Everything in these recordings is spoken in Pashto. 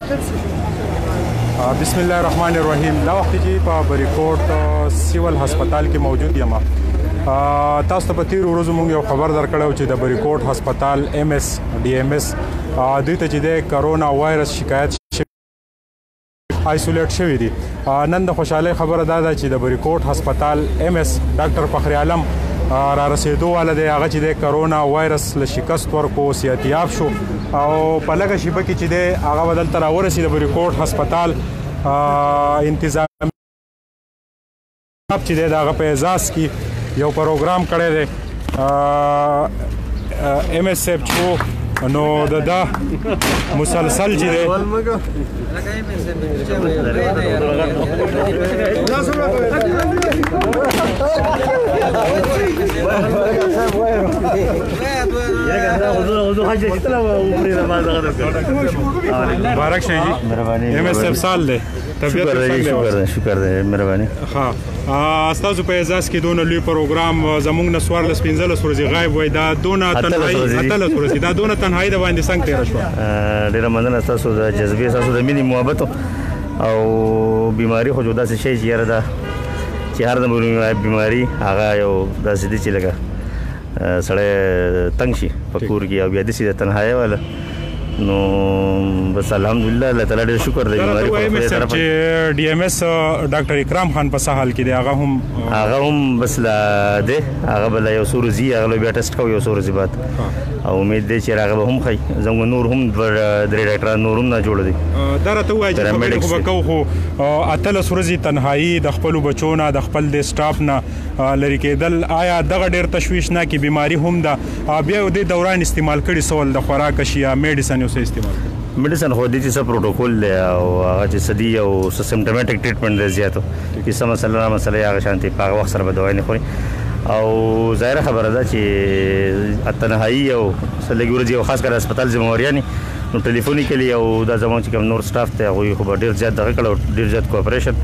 بسم الله الرحمن الرحیم. دا وخت چې په بریکوټ سیول هسپتال کې موجود یم. تاسو ته په تیرو ورځو موږ یو خبر درکړو چې د بریکوټ هسپتال DMS دوی ته چې د کرونا وایرس شکایت آیسولیټ شوی دي. نن د خوشحالۍ خبره دا ده چې د بریکوټ هسپتال ډاکټر فخر عالم را رسیدو والا دی. هغه چې د کرونا وایرس له شکست ورکو صحتیاب شو او په لږه شیبه کې چې دی هغه به دلته راورسي. د بریکوټ هسپتال انتظام چې دی د هغه په اعزاز کې یو پروګرام کړی دی. MS صاحب چې نو دا مسلسل چې دی مبارک شه جی. MS صاحب سال دی. شکر دی مهرباني. ها تاسو په اعزاز کې دونه لوی پروګرام زموږ نه 14 ورځې غایب وای. دا دونه تنهایی دا دونه تنهایی د باندې څنګه تیر شو؟ ډیره مننه تاسو د جذبې تاسو د مینې محبت او بیماری خو جدا څه شي چې یاره دا چې هر د بیماری هغه یو داسې دي چې لکه سړی تنګ شي په کور کې او بیا داسې د تنهایي والا نو بس الحمدلله الله تعالی ډېر شکر دی. بیماری چې DMS ډاکټر اکرام خان په سهال کې دی هغه هم بس لا دی هغه بل یو څو ورځې هغه بیا ټسټ کوي یو څو ورځې بعد او امید دی چې هغه به هم ښایي. زموږ نور هم درې ډاکټران نور هم نه جوړ دي. دا راته ووایي چې خبرې خو به کوو خو 18 ورځې تنهایي د خپلو بچو نه د خپل د سټاف نه لرې کېدل آیا دغه ډېر تشویشناکې بیماري هم ده؟ بیا یو دې دوران استعمال کړي سول د خوراک شي یا میډیسن یو څه استعمال کړي؟ میډیسن خو دې چې څه پروټوکول دی او هغه چې څه دي او څه سمټمټک ټریټمنټ دی زیاتو چې څه مسله هغه شانتي په هغه وخت سره به دوای نه خوري. او ظاهره خبره ده چې تنهایی او څه لږ ورځې او خاص کر هسپتال ذمہوریانې نو ټلیفونیکلی او دا زموږ چې کوم نور سټاف دی هغوی خو به ډېر زیات دغه کړی او ډېر زیات کوآپریشن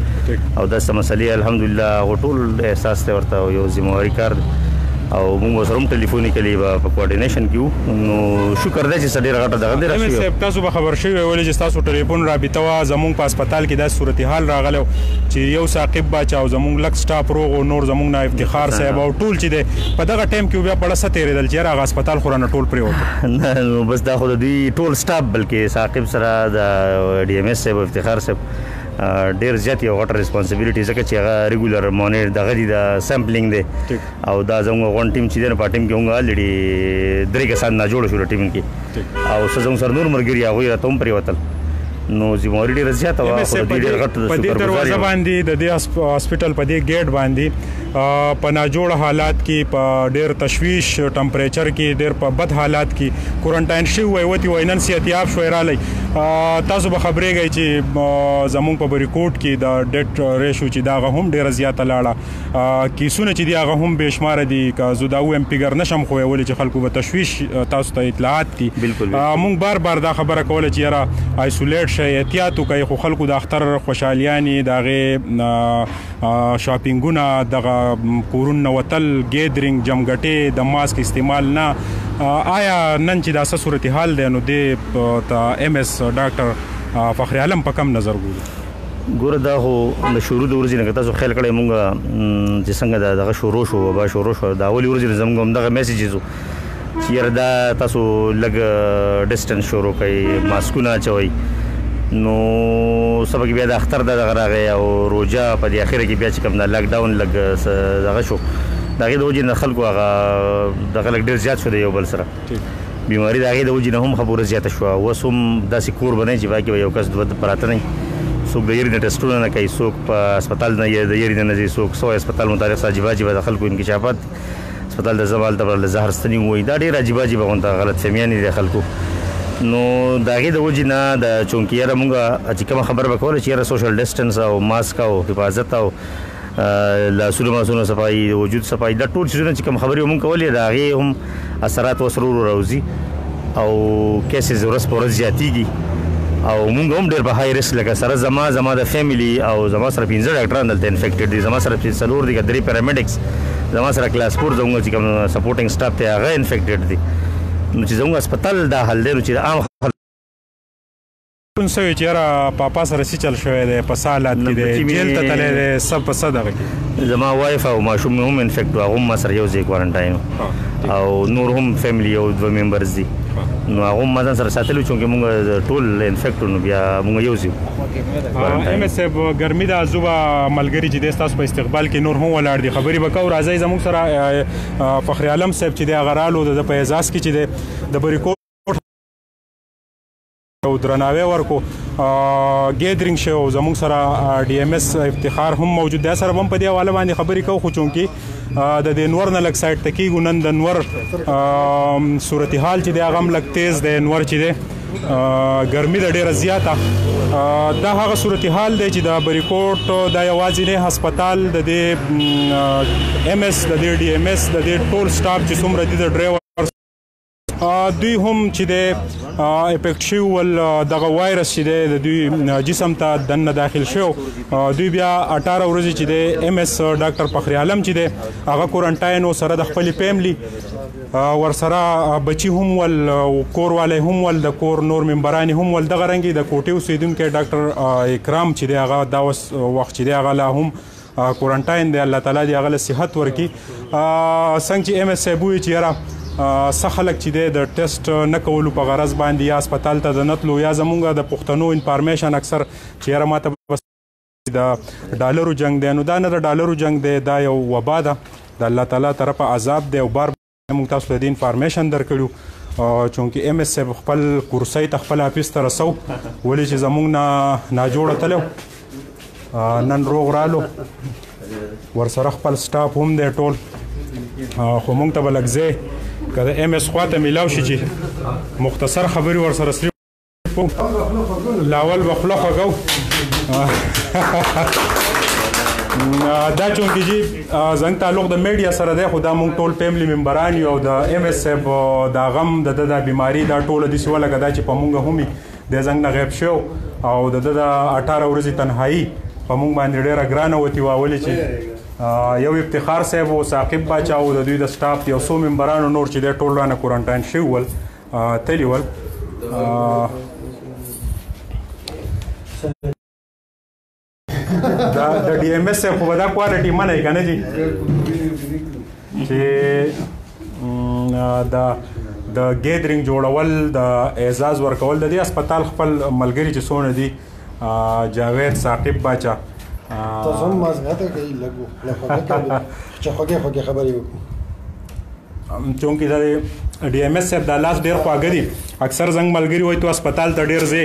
او داسې مسلې الحمدلله هغو ټول احساس دی ورته او یو ذمہواري کار دی او موږ سره هم ټلیفونیکلی به په کوارډینیشن کې وو. نو شکر دی چې څه ډېره غټه دغه دی راشوي. تاسو به خبر شوي ولې چې ستاسو ټلیفون رابطه وه زموږ په هسپتال کې داسې صورتحال راغلی چې یو ثاقب باچا او زموږ لږ سټاف روغ او نور زموږ نه افتخار صاحب او ټول چې دی په دغه ټایم کې بیا پړه څه تېرېدل چې یاره هغه هسپتال خو رانه ټول پرېوتو؟ نه نو بس دا خو د دوی ټول سټاف بلکې ثاقب سره د DMS صاحب افتخار صاحب ډېر زیات یو غټه ریسپانسبیلیټي ځکه چې هغه ریګولر مونیټ دغه دي د سیمپلینګ دی او دا زموږ غون ټیم چې دی نو په ټیم کې موږ الریډي 3 کسان نه جوړ شو ټیم کې او څه زموږ سره نور ملګري هغوی راته هم پرېوتل نو ذمہواري ډېره زیاته وه. خو د دوی ډېر غټ په دې دروازه باندې د دې هاسپټل په دې ګیټ باندې په ناجوړ حالات کې په ډېر تشویش ټمپریچر کې ډېر په بد حالات کې کورنټاین شوي وای وتې وای نن صحتیاب شوی رالی. تاسو به خبرېږئ چې زموږ په بریکوټ کې د ډیټ ریشو چې دا هغه هم ډېره زیاته لاړه. کیسونه چې دي هغه هم بې شماره دي. که زه دا ووایم فګر نشم ښویولی چې خلکو به تشویش تاسو ته اطلاعات دي. موږ بار بار دا خبره کوله چې یاره آیسولیټ شئ احتیاط وکئ خو خلکو د اختر خوشحالیانې د هغې شاپینګونه دغه کورونه نه وتل ګیدرینګ جمګټې د ماسک استعمال نه. آیا نن چې دا څه صورتحال دی نو دې ته MS ډاکټر فخر عالم په کم نظر ګوري؟ ګوره دا خو د شروع د ورځې نه که تاسو خیال کړی مونږ چې څنګه دغه شروع شو وبا شروع شو د اولې ورځې نه زموږ همدغه میسیجز وو چې یاره دا تاسو لږ ډسټنس شروع کوئ ماسکونه اچوئ. نو سبا کې بیا د اختر دغه راغی او روژه په دې اخره کې بیا چې کوم د لاکډاون لږ دغه شو د هغې د وجې نه خلکو هغه دغه لږ ډېر زیات شو د یو بل سره بیماري د هغې د وجې نه هم خبره زیاته شوه. اوس هم داسې کور به نه چې پکې به یو کس دوه پراته نه وي. څوک د یېرې نه ټسټونه نه کوي څوک په هسپتال نه د یېرې نه ځي څوک سوی هسپتال متعلق څه عجیبه عجیبه د خلکو انکشافات هسپتال د زما هلته د زهر ستنې ووایي دا ډېر عجیبه عجیبه غونته غلط فهمیانې دي خلکو. نو د هغې د وجې نه د چونکې یاره مونږ چې کومه خبره به کوله چې یاره سوشل ډسټنس او ماسک او حفاظت او لاسونه ماسونه صفایي د وجود صفایي دا ټول چیزونه چې کوم خبرې مونږ کولې د هغې هم اثرات اوس ورو ورو راوځي او کیسز ورځ په ورځ زیاتېږي او مونږ هم ډېر په های ریسک لکه سره زما د فیملی او زما سره 15 ډاکټران دلته انفیکټډ دي. زما سره 4 دي که 3 پیرامیډکس زما سره کلاس 4 زموږ چې کوم سپورټینګ سټاف دی هغه انفیکټډ دي. نو چې زموږ هسپتال دا حل دی نو چې عام سوي چې را پاپا سره سي چل شوی دی په سالات کې دی جیل ته تللی دی سب په صدقه کې زما وایف او ماشوم هم انفیکټ هغه هم ما سره یو ځای کوارنټاین او نور هم فیملی او 2 ممبرز دي نو هغه ما ځان سره ساتلو چې موږ ټول انفیکټ نو بیا موږ یو ځای ام اس اف ګرمي د ازوبه ملګری چې د تاسو په استقبال کې نور هم ولاړ دي خبري وکاو راځي زموږ سره فخر عالم صاحب چې د غرالو د په اعزاز کې چې د بریکو او درناوی ورکو ګیدرینګ شو زموږ سره ډي ام اس افتخار هم موجود دی سره هم په دې حواله باندې خبرې کوو خو چونکې د نور نه لږ سایډ ته کېږو نن د نور صورتحال چې دی هغه هم لږ تیز دی نور چې دی ګرمي ده ډېره زیاته دا هغه صورتحال دی چې د بریکوټ دا یوازینی هسپتال د دې ام اس د دې ډي ام اس د دې ټول سټاف چې څومره دي د ډرایور دوی هم چې د افیکټ شوي ول دغه وایرس چې دی د دوی جسم ته دننه داخل شو دوی بیا 18 ورځې چې دی ام اس ډاکټر فخر عالم چې دی هغه کورنټاین و سره د خپلې فیملی ورسره بچي هم ول کور والی هم ول د کور نور ممبران هم ول دغه رنګې د کوټې اوسېدونکی ډاکټر اکرام چې دی هغه دا وخت چې دی هغه لا هم کورنټاین دی الله تعالی دې هغه له صحت ورکړي څنګه چې ام اس صاحب وایي چې یاره څه خلک چې دی د ټیسټ نه کولو په غرض باندې یا هسپتال ته د نتلو یا زمونږ د پښتنو انفارمیشن اکثر چې یاره ماته بس د ډالرو جنگ دی نو دا نه د ډالرو جنگ دی دا یو وبا ده د الله تعالی طرفه عذاب دی او بار موږ تاسو ته د انفارمیشن درکړو چونکې ام اس صاحب خپل کورسۍ ته خپل حافظ ته رسو ولې چې زمونږ نه ناجوړه تلو نن روغ رالو ورسره خپل سټاف هم دی ټول خو موږ ته به لږ ځای که د ام اس خوا ته میلاو شي چې مختصر خبرې ورسره سرې لاول به خوله خوږو دا چونکې چې زنګ تعلق د میډیا سره دی خو دا موږ ټول فیملی ممبران یو د ام اس صاحب دا غم د د بیماري دا ټوله داسې ولګه دا چې په موږ هم د زنګ نه غیب شو او د 18 ورځې تنهایي په موږ باندې ډېره ګرانه وتې وه ولې چې یو افتخار صاحب او ثاقب باچا او د دوی د سټاف یو څو ممبرانو نور چې دی ټول رانه کورنټاین شوي ول تلي ول د ډي ام اس صاحب خو به دا کوالټي منئ که نه جي چې د ګیدرینګ جوړول د اعزاز ورکول د دې هسپتال خپل ملګري چې څونه دي جاوید ثاقب باچا تاسو هم مازغته کوي لګو چې خوږه خبرې وکړو چونکې دا ډي ام اس صاحب دا لاس ډېر خواږه دي اکثر زنګ ملګري وایي تو هسپتال ته ډېر ځې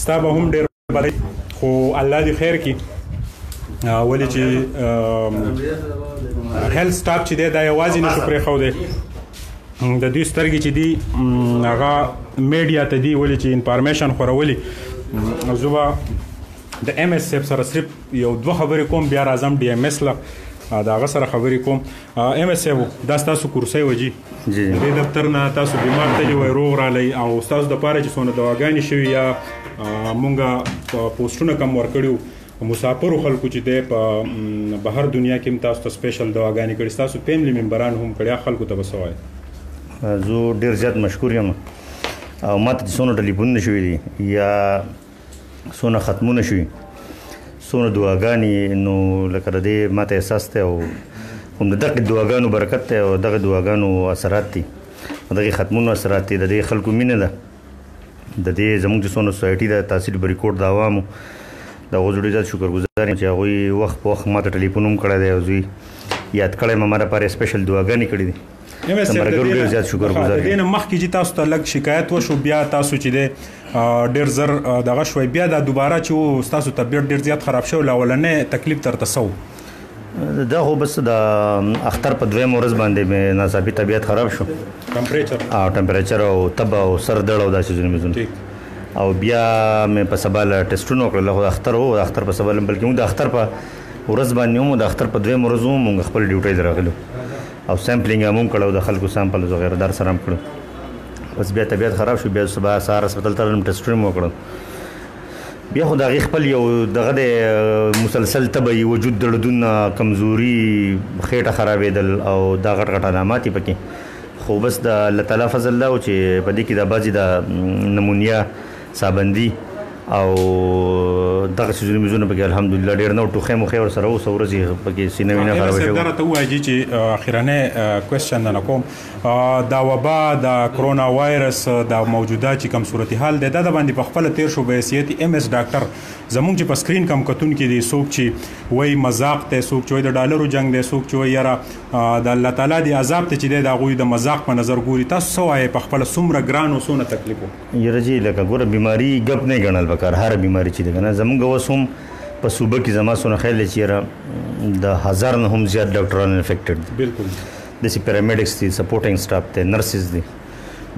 ستا به هم ډېر بدی خو الله دې خیر کړي ولې چې هیلث سټاف چې دی دا یوازې نشو پرېښودی د دوی سترګې چې دي هغه میډیا ته دي ولې چې انفارمیشن خورولي زه به د ام اس صاحب سره صرف یو 2 خبرې کوم بیا راځم ډي ام اس له د هغه سره خبرې کوم ام اس صاحب دا ستاسو کورسۍ وه جي د دې دفتر نه تاسو بیمار تللی وئ روغ رالی او ستاسو دپاره چې څونه دواګانې شوي یا مونږ پوسټونه کم ورکړي مسافرو خلکو چې دی په بهر دنیا کې هم تاسو ته سپیشل دواګانې کړي ستاسو فیملی ممبران هم کړي خلکو ته به څه وایي زه ډېر زیات مشکور یم او ما ته چې څونه ټلیفونونه شوي دي یا څونه ختمونه شوي څونه دعاګانې نو لکه د دې ما ته احساس دی او هم د دغې دعاګانو برکت دی او دغه دعاګانو اثرات دي دغې ختمونو اثرات دي د دې خلکو مینه ده د دې زموږ چې څونه سوسایټي ده تحصیل بریکوټ د عوامو د هغو ډېر زیات شکرګزار یم چې هغوی وخت په وخت ما ته ټلیفون هم کړی دی او زه یاد کړی یم ما دپاره سپیشل دعاګانې کړي دي د ملګرو ډېر زیات شکرګزار یم د دې نه مخکې چې تاسو ته لږ شکایت وشو بیا تاسو چې دی ډېر زر دغه شوی بیا دا دوباره چې ستاسو طبیعت ډېر زیات خراب شوی له اولنی تکلیف درته څه دا خو بس د اختر په 2 ورځ باندې مې ناڅاپي طبیعت خراب شو ټمپریچر او تب او سر درد او داسې ځینې مزونه او بیا مې په سبا له ټسټونه وکړل خو اختر و اختر په سبا بلکې موږ د اختر په ورځ باندې هم د اختر په 2 ورځ هم موږ خپل ډیوټۍ ته راغلو او سیمپلینګ هم کړو د خلکو سامپل وغیره در سره هم کړو بس بیا طبیعت خراب شو بیا سبا سهار هسپتال ته لاړم ټسټونه مې وکړل بیا خو د هغې خپل یو دغه د مسلسل تبه وجود دردونه کمزوري خېټه خرابېدل او دا غټ غټ علامات یې پکې خو بس د الله تعالی فضل دا و چې په دې کې د بعضې د نمونیا سابندي او دغه سيزونه مزونه په الحمدلله ډیر نو ټوخه مو خیر سره اوس ورځي په کې سینوینه خراب شو. دا ته وایي چې اخیرانه کوېسچن نه کوم دا وبا د کرونا وایرس د موجوده چې کوم صورتحال ده د باندې په خپل تیر شو به حیثیت ام اس ډاکټر زمونږ چې په سکرین کم کتون کې دي څوک چې وای مذاق ته څوک چې د ډالرو جنگ دی څوک چې وای یاره د الله تعالی دی عذاب ته چې د غوي د مذاق په نظر ګوري تاسو سوای په خپل سمره ګران او سونه تکلیفو یره جی لکه ګوره بیماری غب نه غنل وکړ هر بیماری چې ده زمونږ وسوم په صوبه کې زما سونه خیال چې د هزار نه هم زیات ډاکټران انفیکټډ دي. بالکل د سی پیرامیډکس دي سپورټینګ سټاف ته نرسز دي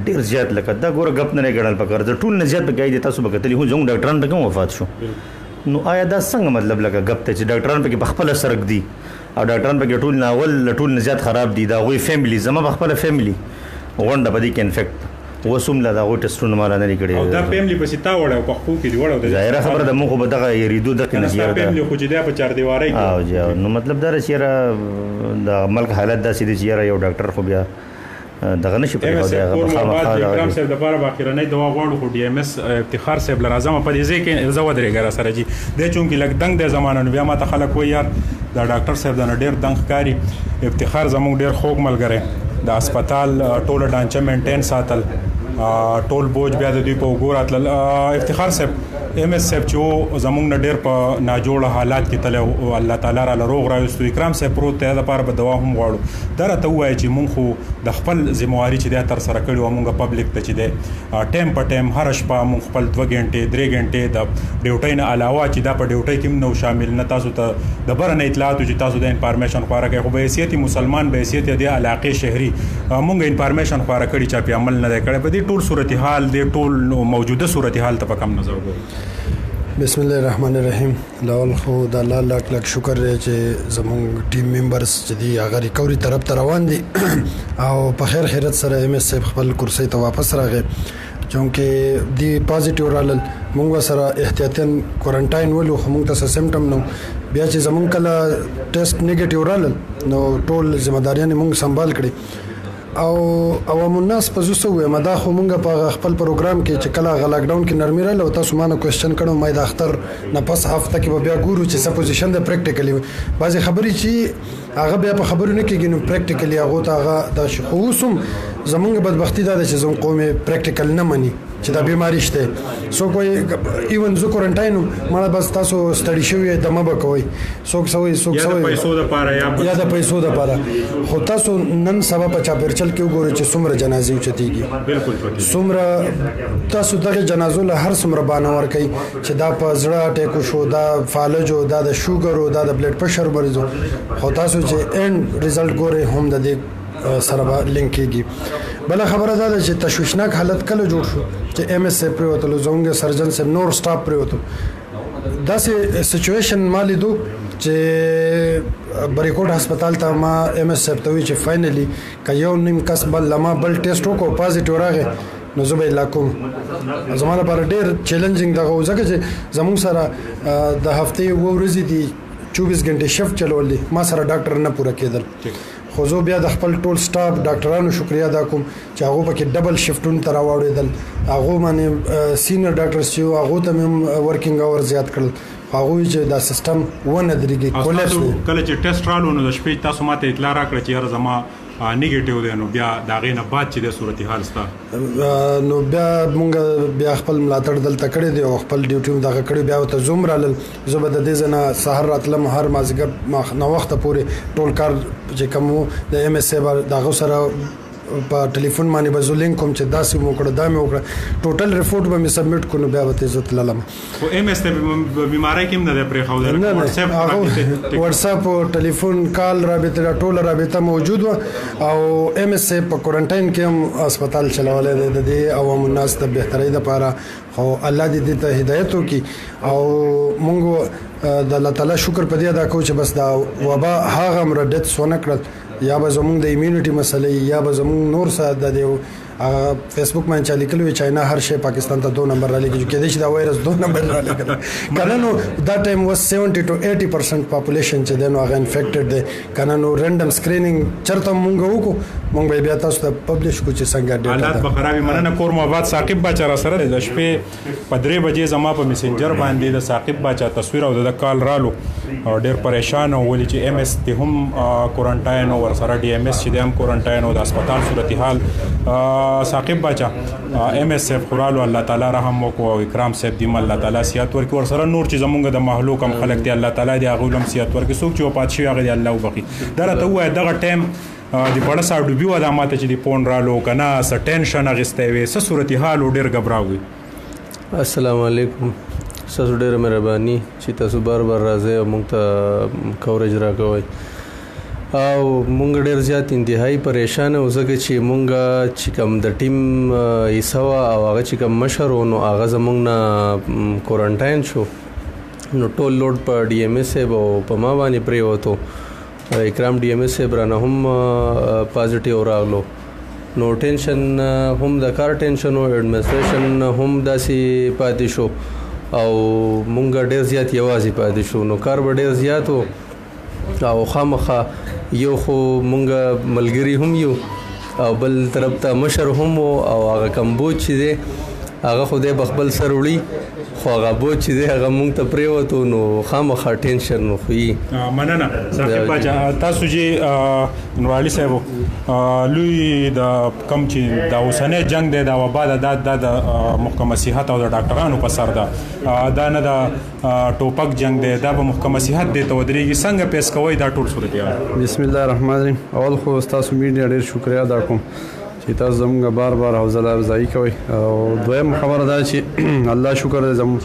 ډیر زیات لکه دا ګوره غب نه غنل وکړ د ټول نه زیات په کې تاسو به کتلی هو زموږ ډاکټران ته کوم وفات شو. نو آیا دا څنګه مطلب لکه غب ته چې ډاکټران په کې خپل سرک دي او ډاکټران په کې ټول ناول ټول نه زیات خراب دي دا غوي فیملی زما په خپل فیملی غونډه بدی کې انفیکټ وسوم لا دا غو ټسټونه مال نه کړي او دا فیملی په سیتا وړه په خو کې وړه د ظاهره خبره د مخ په دغه یریدو د کې نه فیملی خو چې دا په چار دیواري کې او جا نو مطلب دا چې د ملک حالت دا سړي چې یو ډاکټر خو بیا دغه نشي په هغه خامخا اکرام صاحب د لپاره باخیرنۍ دوا غواړو خو ډي ام اس افتخار صاحب لرازم په دې ځای کې زو درېګر سره جی د چون کې لګ دنګ د زمانه نو بیا ما ته خلک وای یار دا ډاکټر صاحب د ډېر دنګ کاری افتخار زموږ ډېر خوږ ملګری د هسپتال ټوله ډانچه مینټین ساتل ټول بوج بیا د دوی په وګوراتل افتخار صاحب ام اس صاحب چې زموږ نه ډېر په ناجوړه حالات کې تل الله تعالی را لروغ راوستو اکرام صاحب پروت ته د لپاره به دوا هم غواړو دا راته وایي چې مونږ خو د خپل ذمہواری چې د تر سره کړو مونږ پبلک ته چې د ټیم په ټیم هر شپه مونږ خپل 2 غنټې 3 غنټې د ډیوټۍ نه علاوه چې دا په ډیوټۍ کې نو شامل نه تاسو ته د برنه اطلاعات چې تاسو د انفارمیشن خبره کوي خو به حیثیت مسلمان به حیثیت د علاقې شهري مونږ انفارمیشن خبره کړي چې په عمل نه کړي په دې ټول صورتحال د ټول موجوده صورتحال ته په کم نظر وګورئ. بسم الله الرحمن الرحیم. لاول خو د الله لاک لاک شکر دی چې زموږ ټیم ممبرز چې دی هغه ریکوري طرف ته روان دي او په خیر خیرت سره ام اس صاحب خپل کرسي ته واپس راغی چونکه دی پازیټیو رالل موږ سره احتیاطاً کوارنټاین ولو خو موږ ته سمټم نو بیا چې زموږ کله ټیسټ نیگیټیو رالل نو ټول ذمہ داریان موږ سنبال کړي او عوام الناس په زوسو وې مدا خو مونږ په خپل پروګرام کې چې کله لاک ډاون کې نرمي رااله او تاسو مانه کوېسچن کړو مې د اختر نه پس هفته کې بیا ګورو چې سپوزیشن د پریکټیکلی بعضی خبرې چې هغه بیا په خبرو نه کېږي نو پریکټیکلی هغه ته هغه د خصوصم زمونږ بدبختی دا چې زموږ قوم پریکټیکل نه مني چې دا بیماری شته سو کوئی ایون زو کوارنټاین مړه بس تاسو ستړي شوی د مبه کوي څوک د پیسو د پاره یا د پیسو د پاره خو تاسو نن سبا په چا پرچل کې وګورئ چې څومره جنازې اوچتيږي بالکل څومره تاسو دغه جنازو له هر څومره بانور کوي چې دا په زړه اٹیک شو دا فالج او دا د شوګر او دا د بلډ پريشر مریضو خو تاسو چې اند ریزلټ ګورئ هم د دې سره لینک کیږي بل خبره ده چې تشویشناک حالت کله جوړ شو چې ام اس پریوتل زونګ سرجن سم نور سټاپ پریوتل دا سه سچويشن مالي دو چې بریکوټ هسپتال ته ما ام اس ته چې فائنلی کيو نیم کس بل لما بل ټیسټ وکړو پازیټیو راغی نو زه به لاکوم زموږ لپاره ډېر چیلنجینګ دغه ځکه چې زموږ سره د هفته ورځې دي 24 غنټه شفت چلول دي ما سره ډاکټر نه پوره کېدل خو زه بیا د خپل ټول سټاف ډاکټرانو شکریا ادا کوم چې هغه پکې ډبل شفټونه تر واوړېدل هغه باندې سینیئر ډاکټرز چې هغه ته هم ورکینګ اور زیات کړل هغه چې دا سیستم ونه درېږي کولپس کله چې ټیسټ رالو نو د شپې تاسو ماته اطلاع راکړه چې هر زما نیگیټیو دی نو بیا دا غینه بعد چې د صورتحال ستا نو بیا مونږ بیا خپل ملاتړ دلته کړی دی او خپل ډیوټي دغه کړی بیا ته زوم رالل زه به د دې ځنه سحر راتلم هر مازیګر نو وخت پورې ټول کار چې کوم د ام اس دغه سره په ټلیفون باندې به زولینګ کوم چې داسې مو کړه دا مې وکړه ټوټل ریپورت به مې سبمیټ کړو بیا به عزت لالم خو ام اس ته بیماری کې نه پرې خو د واتس اپ ټلیفون کال رابطه ټول رابطه موجود و او ام اس په کوارنټاین کې هم هسپتال چلولې د دې عوام الناس ته بهتري لپاره خو الله دې ته هدایت وکړي او مونږ د الله تعالی شکر په دې ادا کوو چې بس دا وبا هغه مردت سونه کړل یا به زمونږ د ایمیونټي مسلې یا به زمونږ نور سره د فیسبوک باندې چا لیکلي وي چاینا هر شی پاکستان ته 2 نمبر را لګي کېدای شي دا وایرس 2 نمبر را لګي کنه نو دا ټایم واز 70 to 80% پاپولیشن چې دنو هغه انفیکټډ دي کنه نو رینډم سکرینینګ چرته مونږ وکړو مونږ بیا تاسو ته پبلش کو چې څنګه ډیټا حالات بخرابي مننه کور مباد ثاقب بچا را سره د شپې په 3 بجې زما په میسنجر باندې د ثاقب بچا تصویر او د کال رالو او ډیر پریشان او ولې چې ام اس ته هم کوارنټاین او سره ډي ام اس چې د هم کوارنټاین او د هسپتال صورتحال ثاقب بچا ام اس اف خورالو الله تعالی رحم وکړو او اکرام صاحب دی الله تعالی سیات ورکړي ور سره نور چې زمونږ د محلو کم خلک دی الله تعالی دی غولم سیات ورکړي څوک چې پات شي هغه دی الله وبخي درته وای دغه ټیم د بڑا سا ډوبي و د ماته چې دی پون رالو کنه س ټینشن اغستې وي س صورتحال ډیر غبراوي السلام علیکم تاسو ډیره مهرباني چې تاسو بار راځي او موږ ته کوریج راکوي او موږ ډیر زیات انتهایی پریشان او زګه چې موږ چې کوم د ټیم ایسوا او هغه چې کوم مشر نو هغه زموږ نه کوارنټاین شو نو ټول لوډ په ډي ام اس او په ما باندې پری وته اکرام ډي ام اس برانه هم پازیټیو راغلو نو ټینشن هم د کار ټینشن او اډمنسټریشن هم داسې پاتې شو او مونږ ډیر زیات یوازې پاتې شو نو کار به ډیر زیات او خامخا یو خو مونږ ملګری هم یو او بل طرف ته مشر هم او هغه کمبوج چې دی هغه خو دی بخبل سر وړي خو هغه بوج چې دی هغه مونږ ته پرېوتو نو خامخا ټینشن نو خو مننه صاحب بچا تاسو چې نور علي صاحب لوی د کم چې دا اوسنۍ جنگ دی دا وبا د محکمه صحت او د ډاکټرانو په سر ده دا نه د ټوپک جنگ دی دا به محکمه صحت دی ته ودرېږي څنګه پیس کوي دا ټول صورت بسم الله الرحمن الرحیم اول خو تاسو میډیا ډېر شکریا ادا کوم چې تاسو زموږ بار حوصله افزایي کوي او دویم خبره ده چې الله شکر دې زموږ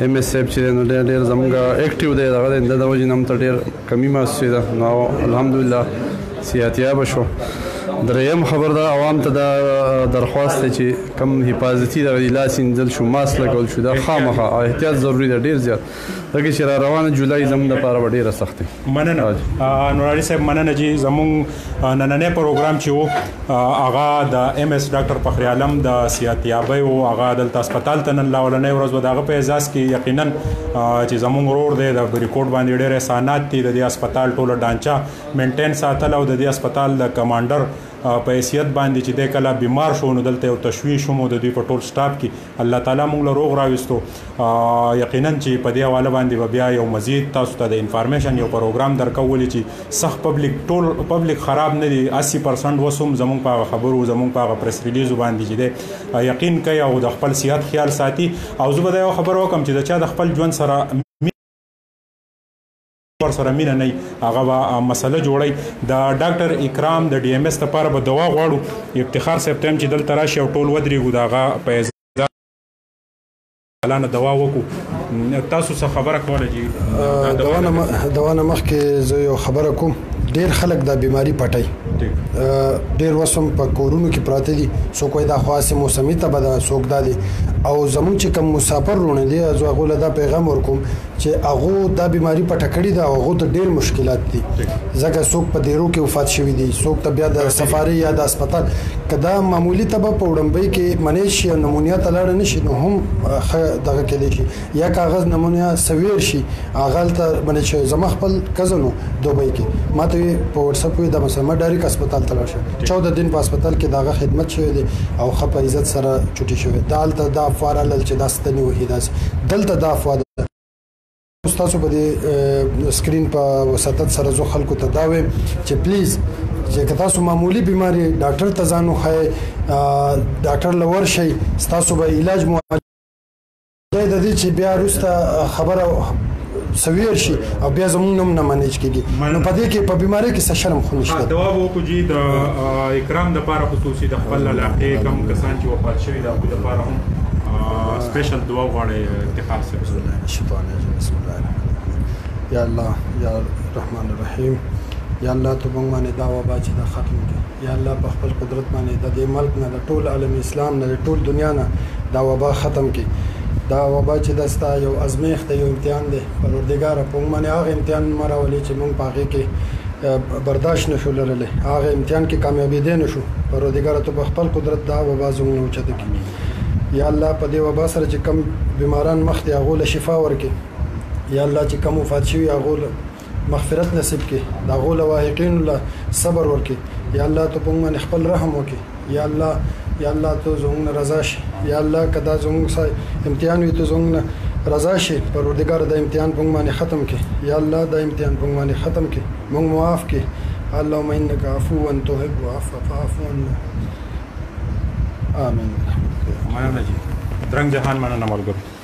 ام اس اف چې ډېر زموږ اکټیو دی دغه د وجې نم ته ډېر کمی محسوسه ده نو الحمدلله صحتیاب شو دریم خبر ده عوام ته دا درخواست چې کم حفاظتي د علاج انځل شو ماسک لګول شو دا خامخا احتیاط ضروری ده ډیر زیات دغه چې را روانه جولای زموږ لپاره ډیره سخت ده مننه نور علي صاحب مننه چې زموږ نننې پروګرام چې وو هغه د ام اس ډاکټر فخر عالم د صحتیابۍ او هغه د هسپتال ته نن لاولنې ورځ وداغه په اعزاز کې یقینا چې زموږ ورور دی د ریکورډ باندې ډېر احسانات دي د دې هسپتال ټوله ډانچا مینټین ساتل او د دې هسپتال د کمانډر په حیثیت باندې چې د کله بیمار شو نو دلته یو تشویش هم د دوی په ټول سټاف کې الله تعالی موږ له روغ راوستو یقینا چې په دې حواله باندې بیا یو مزید تاسو ته د انفارمیشن یو پروګرام درکول چې سخت پبلک ټول پبلک خراب نه دي 80% وسوم زموږ په خبرو زموږ په پریس ریلیز باندې چې د یقین کوي او د خپل صحت خیال ساتي او زه به یو خبر وکم چې د چا د خپل ژوند سره ور سره مینه نه هغه مسله جوړي د ډاکټر اکرام د ډي ام اس لپاره به دوا غواړو افتخار صاحب ته چې دلته راشي او ټول ودرېږو دغه په اعلان دوا وکړو تاسو څه خبره کوله چې دوا نه مخکې زه یو خبره کوم ډیر خلک دا بیماری پټي ډیر وسم په کورونو کې پراته دي څوک وایي دا خاصه موسمي ته به دا څوک دا دي او زمون چې کوم مسافر رونه دي زه هغه له دا پیغام ورکوم چې هغه دا بیماری پټه کړې ده او هغه ته ډیر مشکلات دي ځکه څوک په ډیرو کې وفات شوی دي څوک ته بیا د سفاري یا د هسپتال کدا معمولی تبه په وړمبۍ کې منیش یا نمونیا تلاړ نشي نو هم دغه کې دي شي یا کاغذ نمونیا سویر شي هغه ته باندې چې زما خپل کزنو دوبۍ کې ماته په واتس اپ د مسلمان ډایرک هسپتال ته لاړ شه 14 دن په هسپتال کې دغه خدمت شوی دی او خپه عزت سره چټي شوی دالته دا فارل چې داستنی وحیداس دلته دا فواد تاسو په سکرین په وساتت سره زو خلکو ته داوي چې پلیز چې تاسو معمولی بیماری ډاکټر ته ځانو خای ډاکټر لور شي تاسو به علاج معالجه د دې چې بیا روسته خبره سویر شي او بیا زموږ نوم نه منیج کیږي نو په دې کې په بیماری کې څه شرم خو نشته دوا وکړو جی د اکرام د لپاره خصوصي د خپل علاقې کم کسان چې وفات شوي د هغوی لپاره هم سپیشل دعا غواړي افتخار صاحب شیطان بسم الله الرحمن الرحیم یا الله یا رحمان الرحیم یا الله ته موږ باندې دا وبا چې دا ختم کړي یا الله په خپل قدرت باندې د دې ملک نه د ټول عالم اسلام نه د ټول دنیا نه دا وبا ختم کړي دا وبا چې دستا یو ازمیخت یو امتحان دی پروردګار په موږ باندې هغه امتحان مراولې چې موږ پاږي کې برداشت نشو لرلی هغه امتحان کې کامیابېدی نشو پروردګاره ته په خپل قدرت دا وبا زموږ اوچته کړي یا الله په دې وبا سره چې کم بیماران مخ دي هغو له شفا ورکړي یا الله چې کم وفات شوي هغو مغفرت نصیب کړي د هغو له واحقینو له صبر ورکړي یا الله ته په موږ باندې خپل رحم وکړي یا الله ته زموږ نه رضا شي یا الله که دا زموږ امتحان وي ته زموږ نه رضا شي پروردګار د امتحان په موږ باندې ختم کړي یا الله دا امتحان په موږ باندې ختم کړي موږ معاف کړي اللهم انك عفو تحب العفو فاعف عنا آمين مننه جی درنګ جهان مننه ملګرو